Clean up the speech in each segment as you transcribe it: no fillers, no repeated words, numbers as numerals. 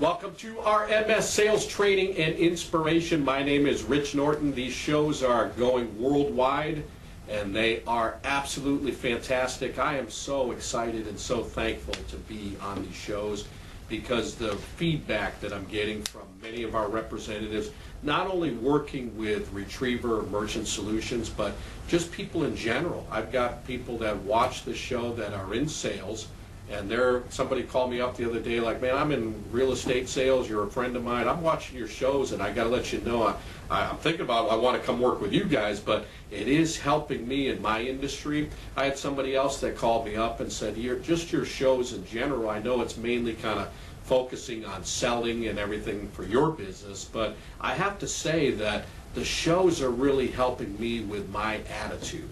Welcome to RMS Sales Training and Inspiration. My name is Rich Norton. These shows are going worldwide and they are absolutely fantastic. I am so excited and so thankful to be on these shows because the feedback that I'm getting from many of our representatives, not only working with Retriever Merchant Solutions, but just people in general. I've got people that watch the show that are in sales. And somebody called me up the other day like, man, I'm in real estate sales, you're a friend of mine, I'm watching your shows and I got to let you know, I'm thinking about I want to come work with you guys, but it is helping me in my industry. I had somebody else that called me up and said, just your shows in general, I know it's mainly kind of focusing on selling and everything for your business, but I have to say that the shows are really helping me with my attitude.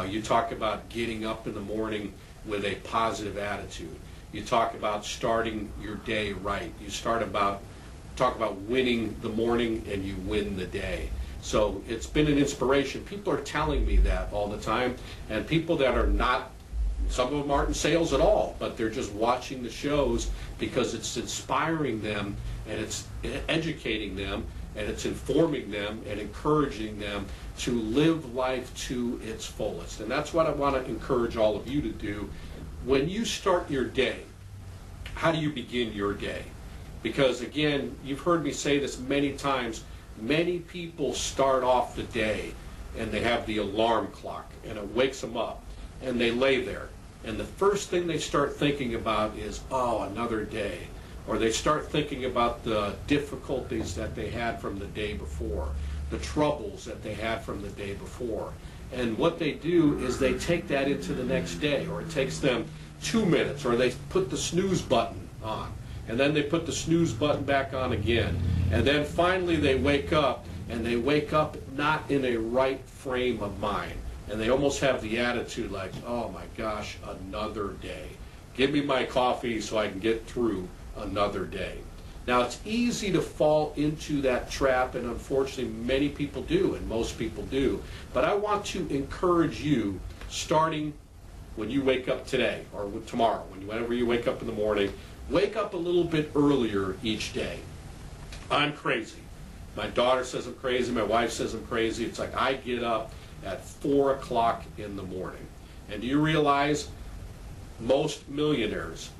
You talk about getting up in the morning with a positive attitude. You talk about starting your day right. You talk about winning the morning and you win the day. So it's been an inspiration. People are telling me that all the time, and people that are not, some of them aren't in sales at all, but they're just watching the shows because it's inspiring them and it's educating them and it's informing them and encouraging them to live life to its fullest. And that's what I want to encourage all of you to do. When you start your day, how do you begin your day? Because again, you've heard me say this many times, many people start off the day and they have the alarm clock and it wakes them up and they lay there. And the first thing they start thinking about is, oh, another day. Or they start thinking about the difficulties that they had from the day before, the troubles that they had from the day before. And what they do is they take that into the next day, or it takes them 2 minutes, or they put the snooze button on, and then they put the snooze button back on again. And then finally they wake up, and they wake up not in a right frame of mind. And they almost have the attitude like, oh my gosh, another day. Give me my coffee so I can get through another day. Now, it's easy to fall into that trap, and unfortunately many people do, and most people do. But I want to encourage you, starting when you wake up today or tomorrow, whenever you wake up in the morning, wake up a little bit earlier each day. I'm crazy. My daughter says I'm crazy, my wife says I'm crazy. It's like I get up at 4 o'clock in the morning. And do you realize most millionaires,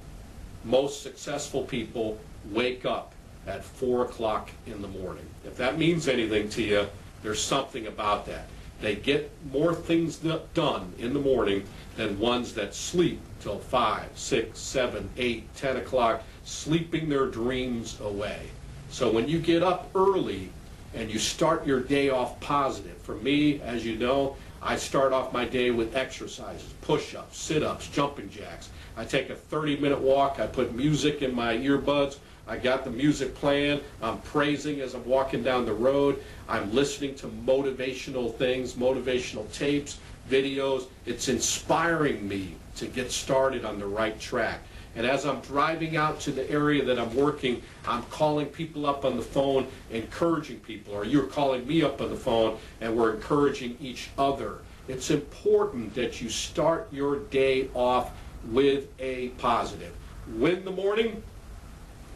most successful people wake up at 4 o'clock in the morning? If that means anything to you, there's something about that. They get more things done in the morning than ones that sleep till 5, 6, 7, 8, 10 o'clock, sleeping their dreams away. So when you get up early and you start your day off positive, for me, as you know, I start off my day with exercises, push-ups, sit-ups, jumping jacks. I take a 30-minute walk. I put music in my earbuds. I got the music playing. I'm praising as I'm walking down the road. I'm listening to motivational things, motivational tapes, videos. It's inspiring me to get started on the right track. And as I'm driving out to the area that I'm working, I'm calling people up on the phone, encouraging people, or you're calling me up on the phone, and we're encouraging each other. It's important that you start your day off with a positive. Win the morning,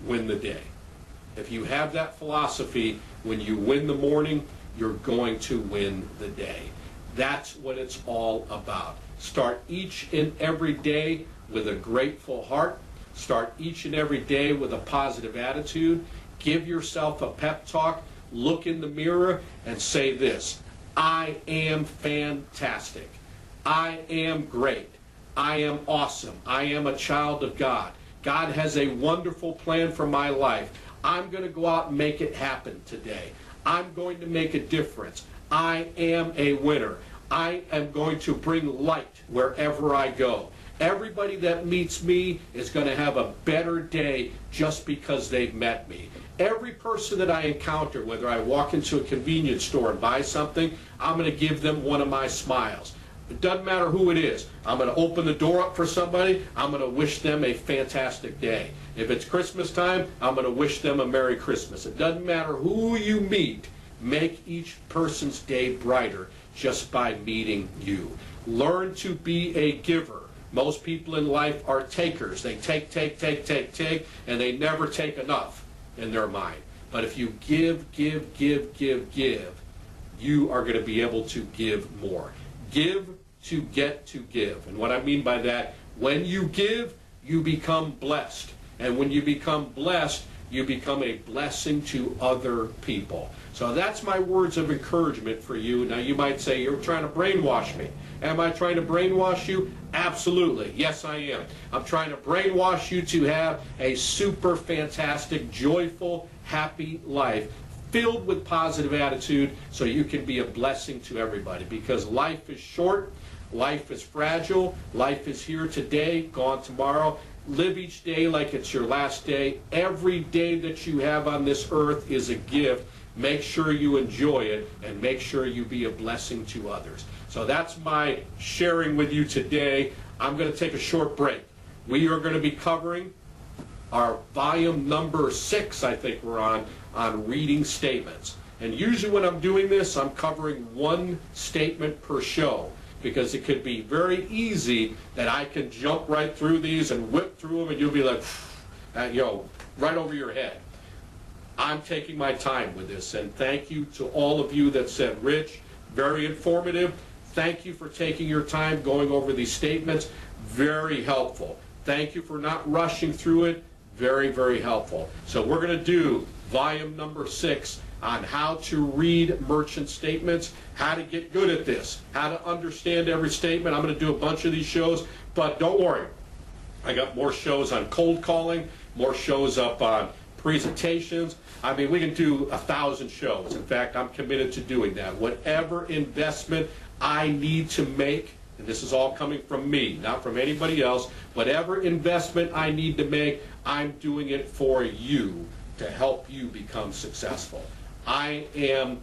win the day. If you have that philosophy, when you win the morning, you're going to win the day. That's what it's all about. Start each and every day with a grateful heart. Start each and every day with a positive attitude. Give yourself a pep talk. Look in the mirror and say this: I am fantastic. I am great. I am awesome. I am a child of God. God has a wonderful plan for my life. I'm going to go out and make it happen today. I'm going to make a difference. I am a winner. I am going to bring light wherever I go. Everybody that meets me is going to have a better day just because they've met me. Every person that I encounter, whether I walk into a convenience store and buy something, I'm going to give them one of my smiles. It doesn't matter who it is. I'm going to open the door up for somebody. I'm going to wish them a fantastic day. If it's Christmas time, I'm going to wish them a Merry Christmas. It doesn't matter who you meet. Make each person's day brighter just by meeting you. Learn to be a giver Most people in life are takers. They take, and they never take enough in their mind. But if you give, you are going to be able to give more. Give to get to give. And what I mean by that, when you give, you become blessed. And when you become blessed, you become a blessing to other people. So that's my words of encouragement for you. Now you might say, you're trying to brainwash me. Am I trying to brainwash you? Absolutely. Yes, I am. I'm trying to brainwash you to have a super fantastic, joyful, happy life filled with positive attitude so you can be a blessing to everybody. Because life is short, life is fragile, life is here today, gone tomorrow. Live each day like it's your last day. Every day that you have on this earth is a gift. Make sure you enjoy it and make sure you be a blessing to others. So that's my sharing with you today. I'm going to take a short break. We are going to be covering our volume number 6, I think we're on reading statements. And usually when I'm doing this, I'm covering one statement per show, because it could be very easy that I can jump right through these and whip through them and you'll be like, right over your head. I'm taking my time with this, and thank you to all of you that said, Rich, very informative. Thank you for taking your time going over these statements. Very helpful. Thank you for not rushing through it. Very, very helpful. So we're going to do volume number 6 on how to read merchant statements, how to get good at this, how to understand every statement. I'm going to do a bunch of these shows, but don't worry. I got more shows on cold calling, more shows up on presentations. I mean, we can do 1,000 shows. In fact, I'm committed to doing that. Whatever investment I need to make, and this is all coming from me, not from anybody else, whatever investment I need to make, I'm doing it for you to help you become successful. I am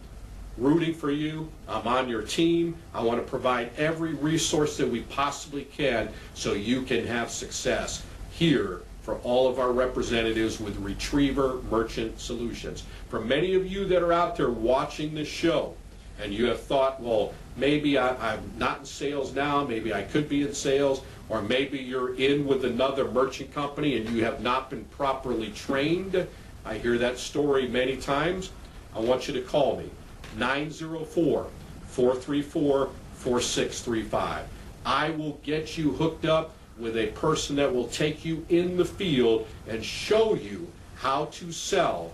rooting for you. I'm on your team. I want to provide every resource that we possibly can so you can have success here for all of our representatives with Retriever Merchant Solutions. For many of you that are out there watching this show and you have thought, well, maybe I'm not in sales now, maybe I could be in sales, or maybe you're in with another merchant company and you have not been properly trained. I hear that story many times. I want you to call me, 904-434-4635. I will get you hooked up with a person that will take you in the field and show you how to sell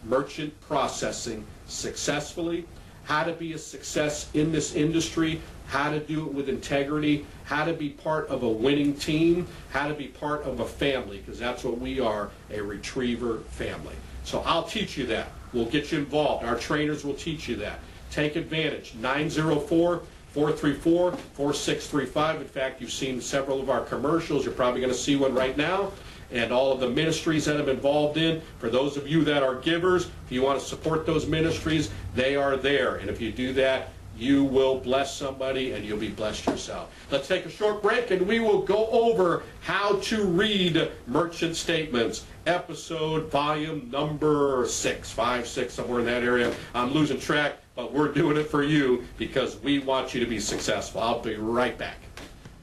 merchant processing successfully, how to be a success in this industry, how to do it with integrity, how to be part of a winning team, how to be part of a family, because that's what we are, a Retriever family. So I'll teach you that. We'll get you involved. Our trainers will teach you that. Take advantage. 904-434-4635. In fact, you've seen several of our commercials. You're probably going to see one right now. And all of the ministries that I'm involved in, for those of you that are givers, if you want to support those ministries, they are there. And if you do that, you will bless somebody and you'll be blessed yourself. Let's take a short break and we will go over how to read merchant statements. Episode, volume number 6, 5, 6, somewhere in that area. I'm losing track, but we're doing it for you because we want you to be successful. I'll be right back.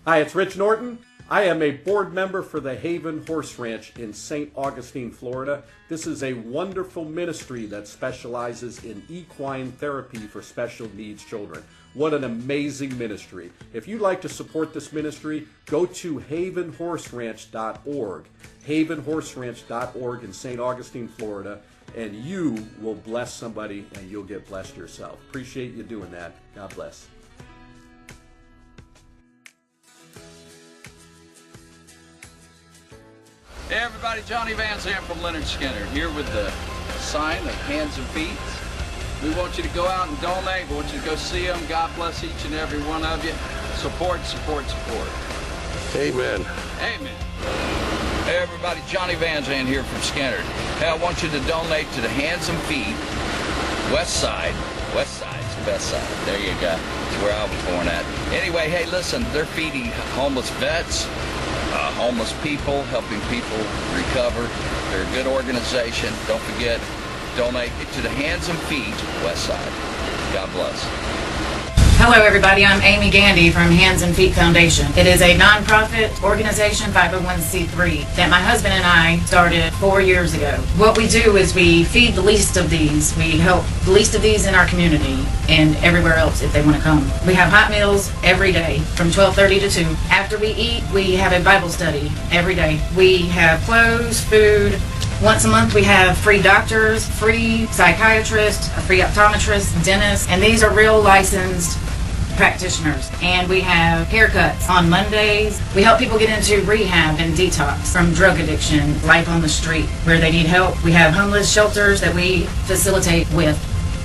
Hi, it's Rich Norton. I am a board member for the Haven Horse Ranch in St. Augustine, Florida. This is a wonderful ministry that specializes in equine therapy for special needs children. What an amazing ministry. If you'd like to support this ministry, go to havenhorseranch.org, havenhorseranch.org in St. Augustine, Florida, and you will bless somebody and you'll get blessed yourself. Appreciate you doing that. God bless. Hey everybody, Johnny Van Zandt from Leonard Skinner here with the sign of Hands and Feet. We want you to go out and donate. We want you to go see them. God bless each and every one of you. Support, support, support. Amen. Amen. Hey everybody, Johnny Van Zandt here from Skinner. Hey, I want you to donate to the Hands and Feet, West Side. West Side's the best side. There you go. That's where I was born at. Anyway, hey, listen, they're feeding homeless vets, homeless people, helping people recover. They're a good organization. Don't forget, donate to the Hands and Feet West Side. God bless. Hello everybody, I'm Amy Gandy from Hands and Feet Foundation. It is a nonprofit organization, 501c3, that my husband and I started 4 years ago. What we do is we feed the least of these. We help the least of these in our community and everywhere else if they want to come. We have hot meals every day from 12:30 to 2. After we eat, we have a Bible study every day. We have clothes, food. Once a month we have free doctors, free psychiatrists, a free optometrist, dentists, and these are real licensed practitioners. And we have haircuts on Mondays. We help people get into rehab and detox from drug addiction, life on the street, where they need help. We have homeless shelters that we facilitate with,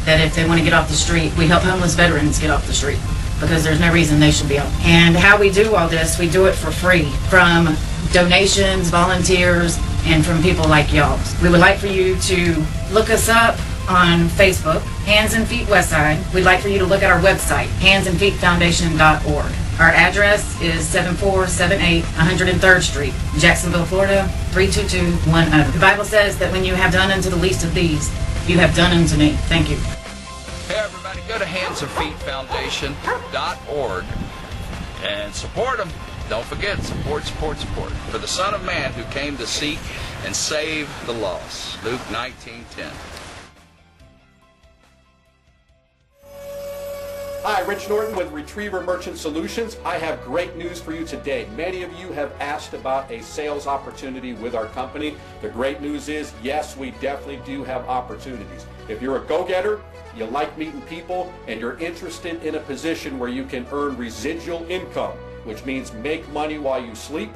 that if they want to get off the street, we help homeless veterans get off the street because there's no reason they should be out. And how we do all this, we do it for free from donations, volunteers, and from people like y'all. We would like for you to look us up on Facebook, Hands and Feet Westside. We'd like for you to look at our website, handsandfeetfoundation.org. Our address is 7478 103rd Street, Jacksonville, Florida, 32210. The Bible says that when you have done unto the least of these, you have done unto me. Thank you. Hey everybody, go to handsandfeetfoundation.org and support them. Don't forget, support. For the Son of Man who came to seek and save the lost. Luke 19:10. Hi, Rich Norton with Retriever Merchant Solutions. I have great news for you today. Many of you have asked about a sales opportunity with our company. The great news is, yes, we definitely do have opportunities. If you're a go-getter, you like meeting people, and you're interested in a position where you can earn residual income, which means make money while you sleep,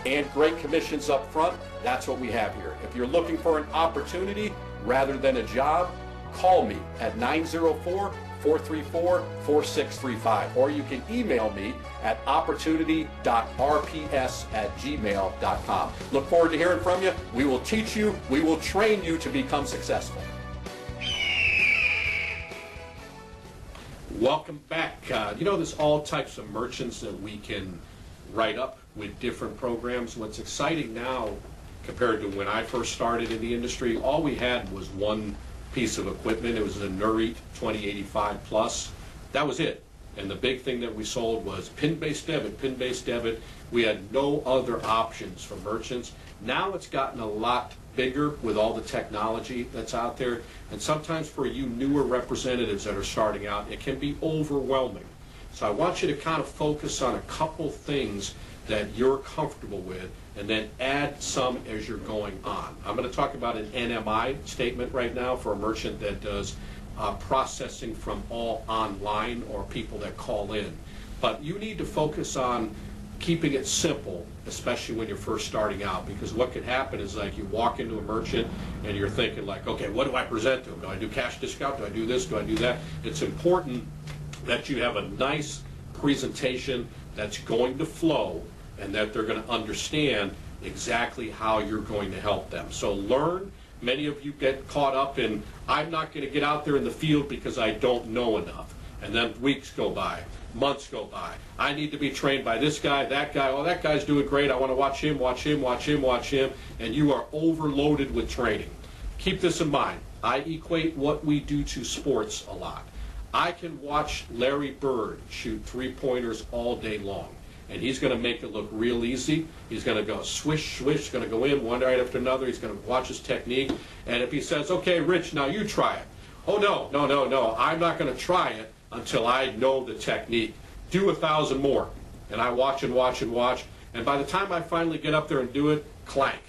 and great commissions up front, that's what we have here. If you're looking for an opportunity rather than a job, call me at 904-434-4635, or you can email me at opportunity.rps@gmail.com. Look forward to hearing from you. We will teach you, we will train you to become successful. Welcome back. There's all types of merchants that we can write up with different programs. What's exciting now compared to when I first started in the industry, all we had was one piece of equipment. It was a Nurit 2085 Plus. That was it. And the big thing that we sold was pin-based debit. We had no other options for merchants. Now it's gotten a lot bigger with all the technology that's out there. And sometimes for you newer representatives that are starting out, it can be overwhelming. So I want you to kind of focus on a couple things that you're comfortable with and then add some as you're going on. I'm going to talk about an NMI statement right now for a merchant that does processing from all online or people that call in. But you need to focus on keeping it simple, especially when you're first starting out, because what could happen is like you walk into a merchant and you're thinking like, okay, what do I present to them? Do I do cash discount? Do I do this? Do I do that? It's important that you have a nice presentation that's going to flow and that they're going to understand exactly how you're going to help them. So learn. Many of you get caught up in, I'm not going to get out there in the field because I don't know enough. And then weeks go by, months go by. I need to be trained by this guy, that guy. Oh, that guy's doing great. I want to watch him. And you are overloaded with training. Keep this in mind. I equate what we do to sports a lot. I can watch Larry Bird shoot three-pointers all day long, and he's going to make it look real easy. He's going to go swish, swish, going to go in one right after another. He's going to watch his technique, and if he says, okay, Rich, now you try it. Oh, no, I'm not going to try it until I know the technique. Do 1,000 more. And I watch, and by the time I finally get up there and do it, clank.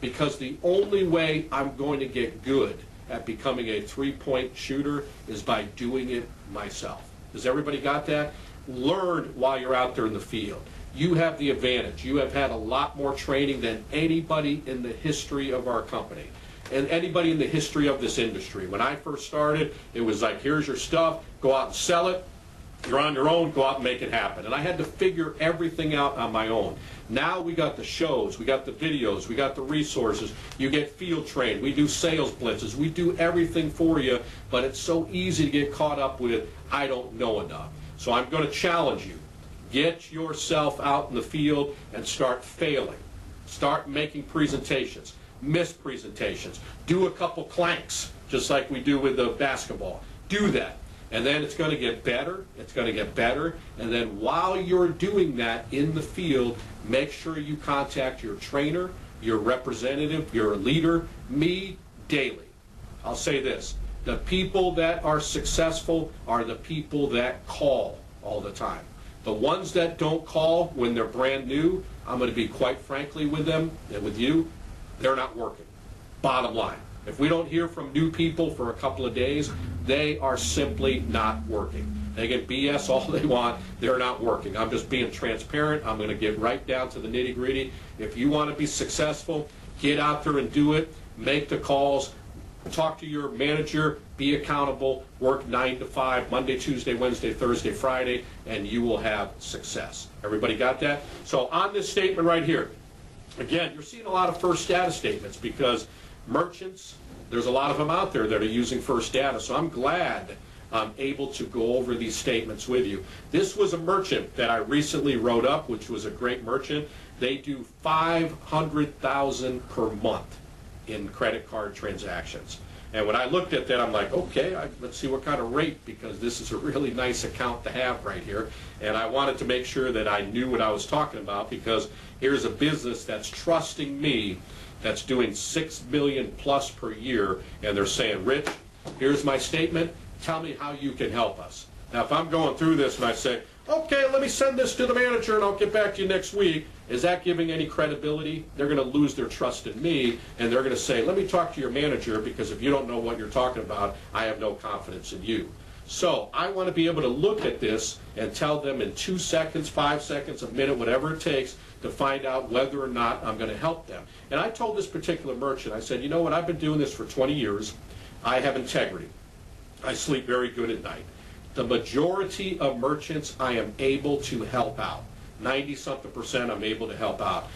Because the only way I'm going to get good at becoming a three-point shooter is by doing it myself. Has everybody got that? Learn while you're out there in the field. You have the advantage. You have had a lot more training than anybody in the history of our company and anybody in the history of this industry. When I first started, it was like, here's your stuff, go out and sell it. You're on your own, go out and make it happen. And I had to figure everything out on my own. Now we got the shows, we got the videos, we got the resources. You get field trained, we do sales blitzes, we do everything for you, but it's so easy to get caught up with, I don't know enough. So I'm going to challenge you. Get yourself out in the field and start failing. Start making presentations, miss presentations. Do a couple clanks, just like we do with the basketball. Do that. And then it's going to get better, it's going to get better, and then while you're doing that in the field, make sure you contact your trainer, your representative, your leader, me, daily. I'll say this, the people that are successful are the people that call all the time. The ones that don't call when they're brand new, I'm going to be quite frankly with them and with you, they're not working. Bottom line. If we don't hear from new people for a couple of days, they are simply not working. They can BS all they want, they're not working. I'm just being transparent. I'm going to get right down to the nitty-gritty. If you want to be successful, get out there and do it. Make the calls. Talk to your manager. Be accountable. Work 9 to 5, Monday, Tuesday, Wednesday, Thursday, Friday, and you will have success. Everybody got that? So on this statement right here, again, you're seeing a lot of first data statements because merchants, there's a lot of them out there that are using first data, so I'm glad I'm able to go over these statements with you. This was a merchant that I recently wrote up, which was a great merchant. They do $500,000 per month in credit card transactions. And when I looked at that, I'm like, okay, let's see what kind of rate, because this is a really nice account to have right here. And I wanted to make sure that I knew what I was talking about, because here's a business that's trusting me, that's doing $6 million plus per year, and they're saying, Rich, here's my statement, tell me how you can help us. Now, if I'm going through this and I say, okay, let me send this to the manager and I'll get back to you next week, is that giving any credibility? They're going to lose their trust in me, and they're going to say, let me talk to your manager, because if you don't know what you're talking about, I have no confidence in you. So I want to be able to look at this and tell them in 2 seconds, 5 seconds, a minute, whatever it takes, to find out whether or not I'm going to help them. And I told this particular merchant, I said, you know what, I've been doing this for 20 years. I have integrity. I sleep very good at night. The majority of merchants I am able to help out. 90-something% I'm able to help out.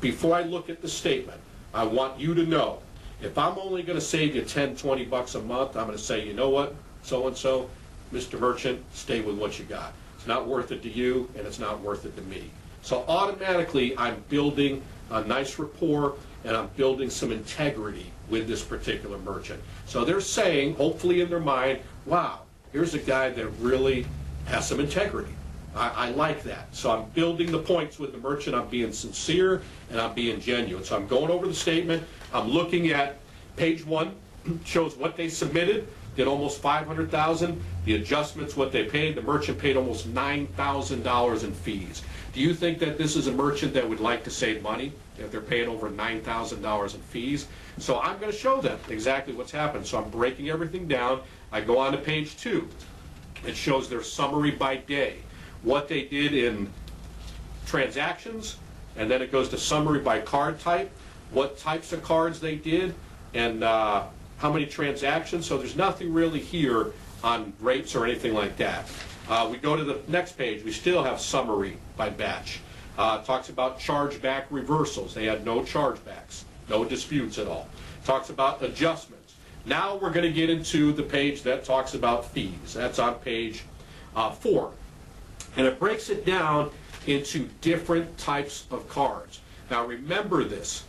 Before I look at the statement, I want you to know, if I'm only going to save you 10, 20 bucks a month, I'm going to say, you know what, so-and-so, Mr. Merchant, stay with what you got. It's not worth it to you, and it's not worth it to me. So automatically, I'm building a nice rapport, and I'm building some integrity with this particular merchant. So they're saying, hopefully in their mind, wow, here's a guy that really has some integrity. I like that. So I'm building the points with the merchant. I'm being sincere, and I'm being genuine. So I'm going over the statement. I'm looking at page 1, shows what they submitted, did almost $500,000. The adjustments, what they paid. The merchant paid almost $9,000 in fees. Do you think that this is a merchant that would like to save money if they're paying over $9,000 in fees? So I'm going to show them exactly what's happened. So I'm breaking everything down. I go on to page 2. It shows their summary by day, what they did in transactions, and then it goes to summary by card type, what types of cards they did, and how many transactions. So there's nothing really here on rates or anything like that. We go to the next page. We still have summary by batch. Talks about chargeback reversals. They had no chargebacks, no disputes at all. Talks about adjustments. Now we're going to get into the page that talks about fees. That's on page 4. And it breaks it down into different types of cards. Now remember this,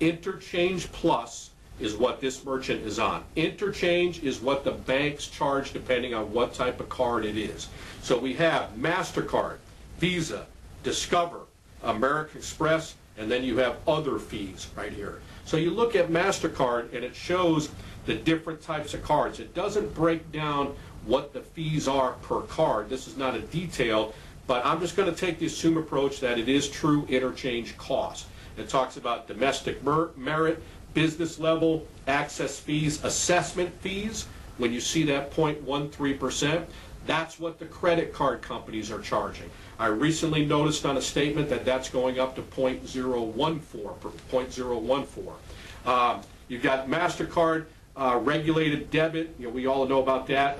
Interchange Plus is what this merchant is on. Interchange is what the banks charge depending on what type of card it is. So we have MasterCard, Visa, Discover, American Express, and then you have other fees right here. So you look at MasterCard and it shows the different types of cards. It doesn't break down what the fees are per card. This is not a detail, but I'm just going to take the assume approach that it is true interchange cost. It talks about domestic merit, business level, access fees, assessment fees. When you see that 0.13%, that's what the credit card companies are charging. I recently noticed on a statement that that's going up to 0.014. You've got MasterCard regulated debit. You know, we all know about that.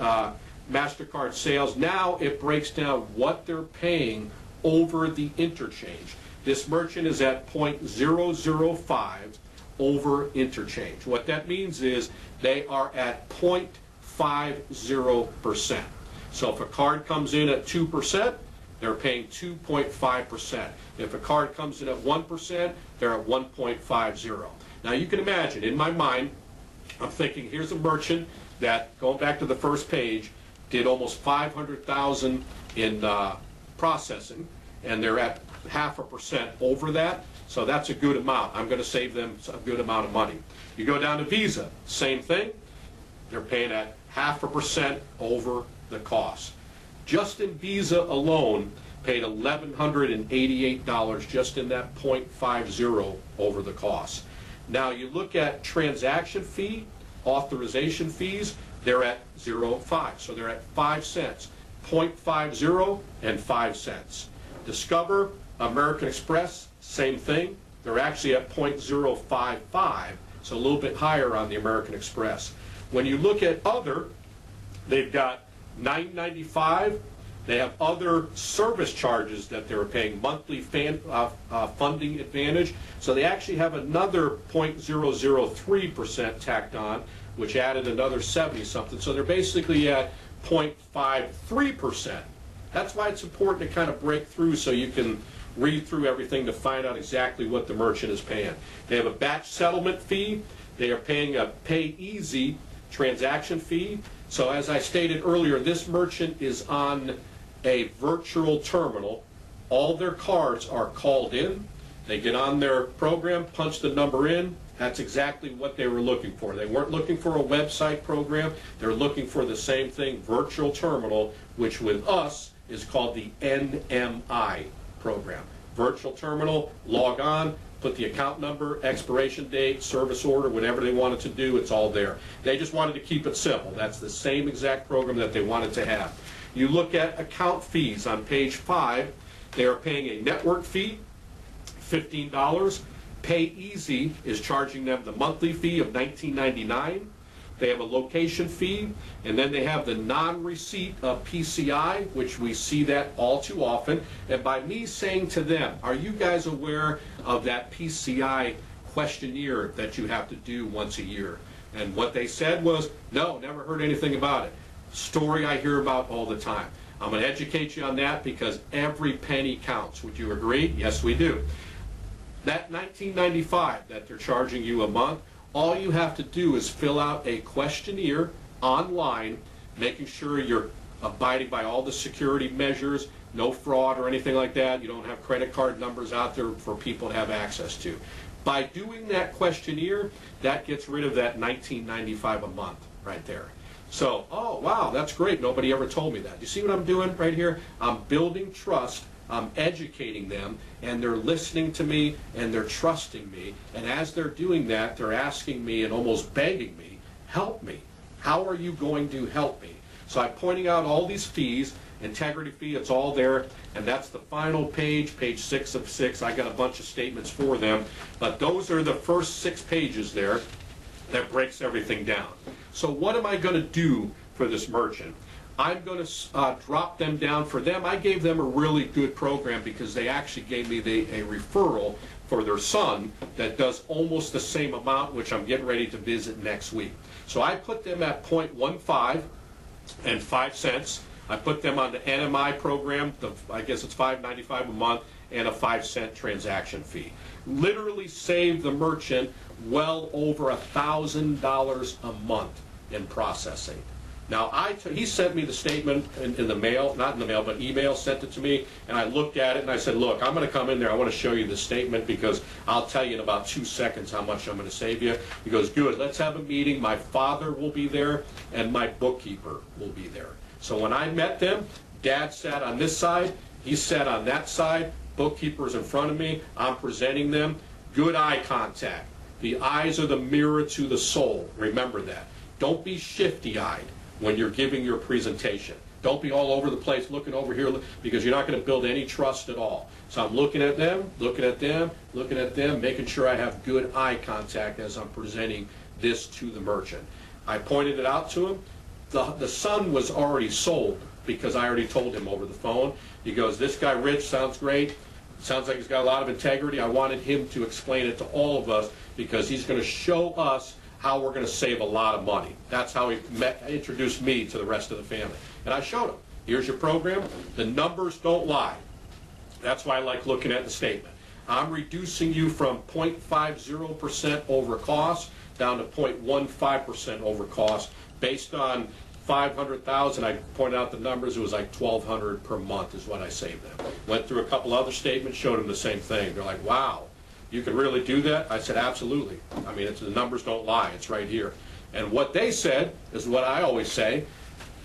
MasterCard sales. Now it breaks down what they're paying over the interchange. This merchant is at 0.005 over interchange. What that means is they are at 0.50%. So if a card comes in at 2%, they're paying 2.5%. If a card comes in at 1%, they're at 1.50. Now you can imagine, in my mind, I'm thinking, here's a merchant that, going back to the first page, did almost 500,000 in processing, and they're at 0.5% over that, so that's a good amount. I'm going to save them a good amount of money. You go down to Visa, same thing. They're paying at 0.5% over the cost. Just in Visa alone, paid $1,188 just in that 0.50 over the cost. Now you look at transaction fee, authorization fees, they're at 0.5, so they're at 5 cents. 0.50 and 5 cents. Discover, American Express, same thing. They're actually at 0.055, so a little bit higher on the American Express. When you look at other, they've got $9.95. They have other service charges that they're paying, monthly funding advantage. So they actually have another 0.003% tacked on, which added another 70-something. So they're basically at 0.53%. That's why it's important to kind of break through so you can read through everything to find out exactly what the merchant is paying. They have a batch settlement fee. They are paying a pay easy transaction fee. So as I stated earlier, this merchant is on a virtual terminal. All their cards are called in. They get on their program, punch the number in. That's exactly what they were looking for. They weren't looking for a website program. They're looking for the same thing, virtual terminal, which with us is called the NMI program. Virtual terminal, log on, put the account number, expiration date, service order, whatever they wanted to do, it's all there. They just wanted to keep it simple. That's the same exact program that they wanted to have. You look at account fees on page 5, they are paying a network fee, $15. Pay Easy is charging them the monthly fee of $19.99. They have a location fee, and then they have the non-receipt of PCI, which we see that all too often. And by me saying to them, are you guys aware of that PCI questionnaire that you have to do once a year? And what they said was, no, never heard anything about it. Story I hear about all the time. I'm going to educate you on that because every penny counts. Would you agree? Yes, we do. That $19.95 that they're charging you a month, all you have to do is fill out a questionnaire online, making sure you're abiding by all the security measures, no fraud or anything like that. You don't have credit card numbers out there for people to have access to. By doing that questionnaire, that gets rid of that $19.95 a month right there. So, oh, wow, that's great. Nobody ever told me that. You see what I'm doing right here? I'm building trust. I'm educating them, and they're listening to me, and they're trusting me. And as they're doing that, they're asking me and almost begging me, help me. How are you going to help me? So I'm pointing out all these fees, integrity fee, it's all there. And that's the final page, page 6 of 6. I got a bunch of statements for them. But those are the first 6 pages there that breaks everything down. So what am I going to do for this merchant? I'm going to drop them down. For them, I gave them a really good program because they actually gave me a referral for their son that does almost the same amount, which I'm getting ready to visit next week. So I put them at 0.15 and 5 cents. I put them on the NMI program, I guess it's $5.95 a month, and a 5-cent transaction fee. Literally saved the merchant well over $1,000 a month in processing. Now, he sent me the statement in the mail, not in the mail, but email, sent it to me, and I looked at it and I said, look, I'm going to come in there, I want to show you the statement because I'll tell you in about 2 seconds how much I'm going to save you. He goes, good, let's have a meeting. My father will be there and my bookkeeper will be there. So when I met them, Dad sat on this side, he sat on that side, bookkeeper's in front of me, I'm presenting them. Good eye contact. The eyes are the mirror to the soul. Remember that. Don't be shifty-eyed when you're giving your presentation. Don't be all over the place looking over here because you're not going to build any trust at all. So I'm looking at them, looking at them, looking at them, making sure I have good eye contact as I'm presenting this to the merchant. I pointed it out to him. The son was already sold because I already told him over the phone. He goes, this guy Rich sounds great. Sounds like he's got a lot of integrity. I wanted him to explain it to all of us because he's going to show us how we're going to save a lot of money. That's how he introduced me to the rest of the family. And I showed him, here's your program. The numbers don't lie. That's why I like looking at the statement. I'm reducing you from 0.50% over cost down to 0.15% over cost based on 500,000, I pointed out the numbers, it was like 1,200 per month is what I saved them. Went through a couple other statements, showed them the same thing. They're like, wow, you can really do that? I said, absolutely. I mean, the numbers don't lie, it's right here. And what they said is what I always say.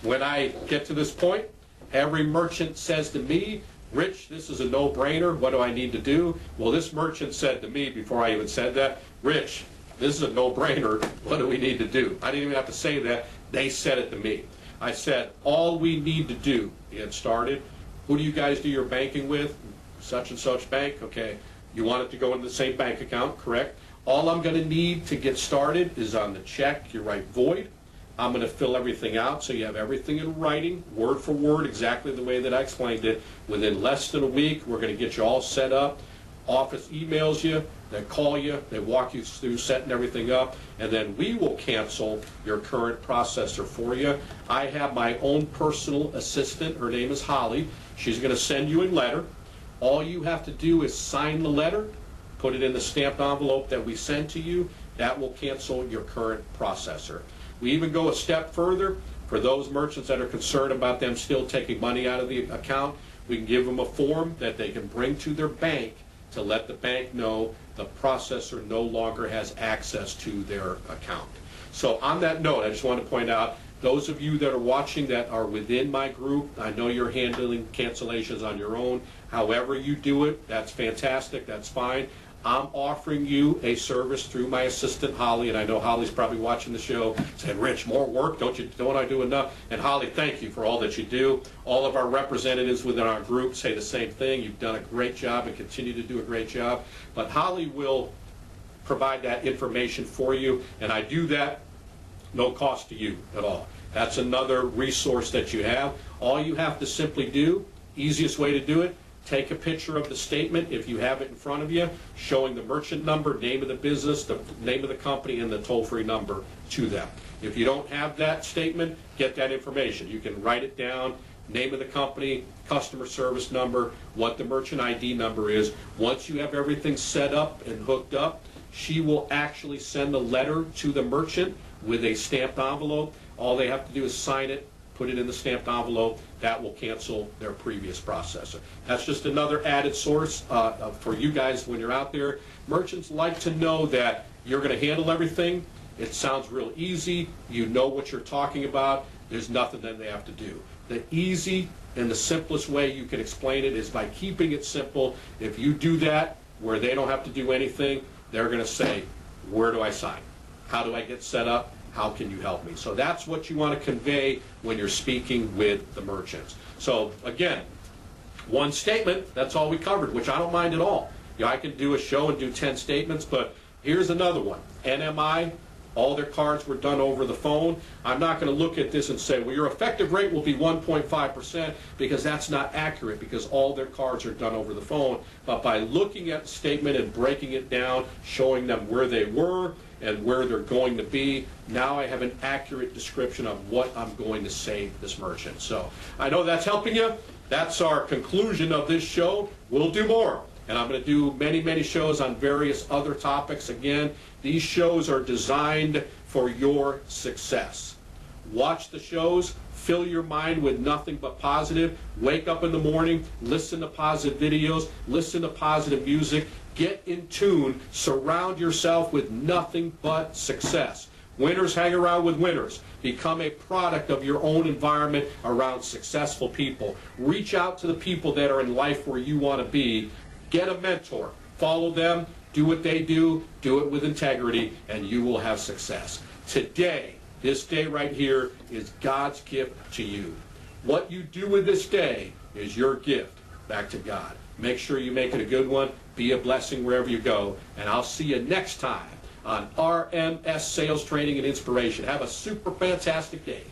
When I get to this point, every merchant says to me, Rich, this is a no-brainer, what do I need to do? Well, this merchant said to me before I even said that, Rich, this is a no-brainer, what do we need to do? I didn't even have to say that, they said it to me. I said, all we need to do, to get started, who do you guys do your banking with? Such and such bank, okay. You want it to go into the same bank account, correct? All I'm gonna need to get started is on the check, you write void. I'm going to fill everything out so you have everything in writing, word for word, exactly the way that I explained it. Within less than a week, we're going to get you all set up. Office emails you, they call you, they walk you through setting everything up, and then we will cancel your current processor for you. I have my own personal assistant. Her name is Holly. She's going to send you a letter. All you have to do is sign the letter, put it in the stamped envelope that we send to you. That will cancel your current processor. We even go a step further. For those merchants that are concerned about them still taking money out of the account, we can give them a form that they can bring to their bank to let the bank know the processor no longer has access to their account. So on that note, I just want to point out, those of you that are watching that are within my group, I know you're handling cancellations on your own. However you do it, that's fantastic, that's fine. I'm offering you a service through my assistant, Holly, and I know Holly's probably watching the show, saying, Rich, more work, don't I do enough? And Holly, thank you for all that you do. All of our representatives within our group say the same thing. You've done a great job and continue to do a great job. But Holly will provide that information for you, and I do that no cost to you at all. That's another resource that you have. All you have to simply do, easiest way to do it, take a picture of the statement if you have it in front of you, showing the merchant number, name of the business, the name of the company, and the toll-free number to them. If you don't have that statement, get that information. You can write it down, name of the company, customer service number, what the merchant ID number is. Once you have everything set up and hooked up, she will actually send a letter to the merchant with a stamped envelope. All they have to do is sign it, put it in the stamped envelope. That will cancel their previous processor. That's just another added source for you guys when you're out there. Merchants like to know that you're going to handle everything. It sounds real easy. You know what you're talking about. There's nothing that they have to do. The easy and the simplest way you can explain it is by keeping it simple. If you do that where they don't have to do anything, they're going to say, where do I sign? How do I get set up? How can you help me? So that's what you want to convey when you're speaking with the merchants. So again, one statement, that's all we covered, which I don't mind at all. You know, I can do a show and do 10 statements, but here's another one. NMI, all their cards were done over the phone. I'm not going to look at this and say, well, your effective rate will be 1.5%, because that's not accurate, because all their cards are done over the phone. But by looking at the statement and breaking it down, showing them where they were and where they're going to be, now I have an accurate description of what I'm going to save this merchant. So I know that's helping you. That's our conclusion of this show. We'll do more. And I'm going to do many, many shows on various other topics. Again, these shows are designed for your success. Watch the shows. Fill your mind with nothing but positive. Wake up in the morning. Listen to positive videos. Listen to positive music. Get in tune. Surround yourself with nothing but success. Winners hang around with winners. Become a product of your own environment around successful people. Reach out to the people that are in life where you want to be. Get a mentor. Follow them. Do what they do. Do it with integrity, and you will have success. Today, this day right here, is God's gift to you. What you do with this day is your gift back to God. Make sure you make it a good one. Be a blessing wherever you go. And I'll see you next time on RMS Sales Training and Inspiration. Have a super fantastic day.